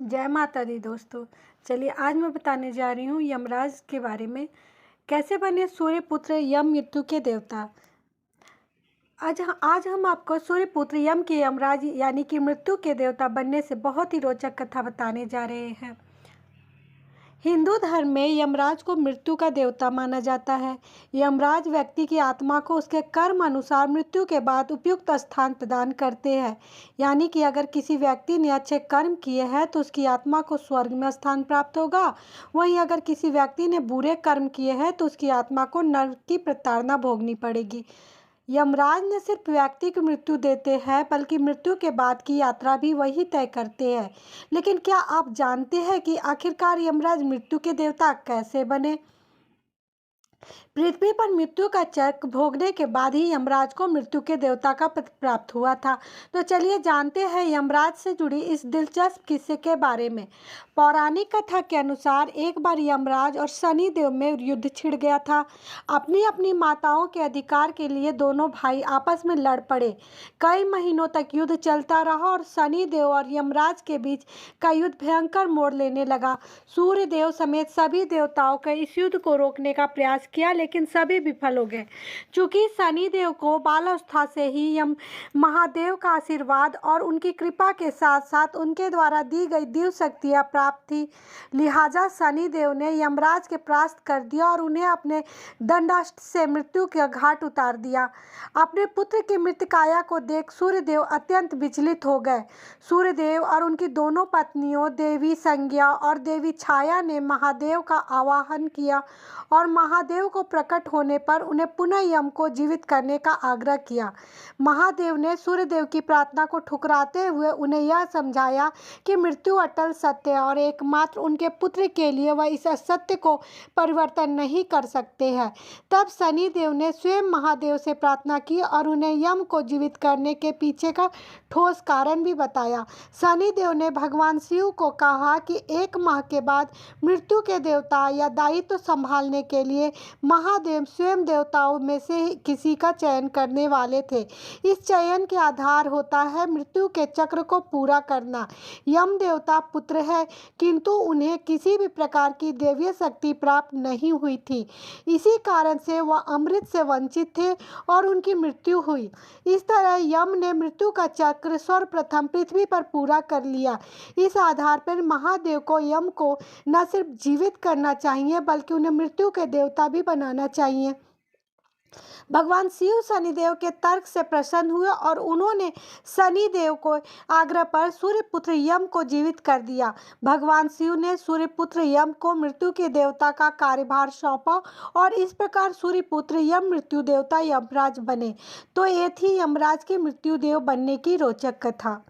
जय माता दी दोस्तों। चलिए आज मैं बताने जा रही हूँ यमराज के बारे में। कैसे बने सूर्यपुत्र यम मृत्यु के देवता। आज हम आपको सूर्यपुत्र यम के यमराज यानी कि मृत्यु के देवता बनने से बहुत ही रोचक कथा बताने जा रहे हैं। हिंदू धर्म में यमराज को मृत्यु का देवता माना जाता है। यमराज व्यक्ति की आत्मा को उसके कर्म अनुसार मृत्यु के बाद उपयुक्त स्थान प्रदान करते हैं। यानी कि अगर किसी व्यक्ति ने अच्छे कर्म किए हैं तो उसकी आत्मा को स्वर्ग में स्थान प्राप्त होगा। वहीं अगर किसी व्यक्ति ने बुरे कर्म किए हैं तो उसकी आत्मा को नरक की प्रताड़ना भोगनी पड़ेगी। यमराज न सिर्फ व्यक्ति की मृत्यु देते हैं बल्कि मृत्यु के बाद की यात्रा भी वही तय करते हैं। लेकिन क्या आप जानते हैं कि आखिरकार यमराज मृत्यु के देवता कैसे बने? पृथ्वी पर मृत्यु का चक्र भोगने के बाद ही यमराज को मृत्यु के देवता का पद प्राप्त हुआ था। तो चलिए जानते हैं यमराज से जुड़ी इस दिलचस्प किस्से के बारे में। पौराणिक कथा के अनुसार एक बार यमराज और शनि देव में युद्ध छिड़ गया था। अपनी अपनी माताओं के अधिकार के लिए दोनों भाई आपस में लड़ पड़े। कई महीनों तक युद्ध चलता रहा और शनि देव और यमराज के बीच का युद्ध भयंकर मोड़ लेने लगा। सूर्य देव समेत सभी देवताओं का इस युद्ध को रोकने का प्रयास किया लेकिन सभी विफल हो गए। चूंकि शनि देव को बालावस्था से ही यम महादेव का आशीर्वाद और उनकी कृपा के साथ साथ उनके द्वारा दी गई दिव्य शक्तियां प्राप्त थी, लिहाजा शनि देव ने यमराज के परास्त कर दिया और उन्हें अपने दंडास्त्र से मृत्यु के घाट उतार दिया। अपने पुत्र की मृतकाया को देख सूर्यदेव अत्यंत विचलित हो गए। सूर्यदेव और उनकी दोनों पत्नियों देवी संज्ञा और देवी छाया ने महादेव का आवाहन किया और महादेव को प्रकट होने पर उन्हें पुनः यम को जीवित करने का आग्रह किया। महादेव ने सूर्यदेव की प्रार्थना को ठुकराते हुए उन्हें यह समझाया कि मृत्यु अटल सत्य है और एकमात्र उनके पुत्र के लिए वह इस असत्य को परिवर्तन नहीं कर सकते हैं। तब शनि देव ने स्वयं महादेव से प्रार्थना की और उन्हें यम को जीवित करने के पीछे का ठोस कारण भी बताया। शनि देव ने भगवान शिव को कहा कि 1 माह के बाद मृत्यु के देवता या दायित्व संभालने के लिए महादेव स्वयं देवताओं में से किसी का चयन करने वाले थे। इस चयन के आधार होता है मृत्यु के चक्र को पूरा करना। यम देवता पुत्र है किंतु उन्हें किसी भी प्रकार की दैवीय शक्ति प्राप्त नहीं हुई थी। इसी कारण से वह अमृत से वंचित थे और उनकी मृत्यु हुई। इस तरह यम ने मृत्यु का चक्र सर्वप्रथम पृथ्वी पर पूरा कर लिया। इस आधार पर महादेव को यम को न सिर्फ जीवित करना चाहिए बल्कि उन्हें मृत्यु के देवता भी बनाना चाहिए। भगवान शिव शनिदेव के तर्क से प्रसन्न हुए और उन्होंने शनिदेव को आग्रह पर सूर्यपुत्र यम को जीवित कर दिया। भगवान शिव ने सूर्यपुत्र यम को मृत्यु के देवता का कार्यभार सौंपा और इस प्रकार सूर्यपुत्र यम मृत्यु देवता यमराज बने। तो ये थी यमराज के मृत्यु देव बनने की रोचक कथा।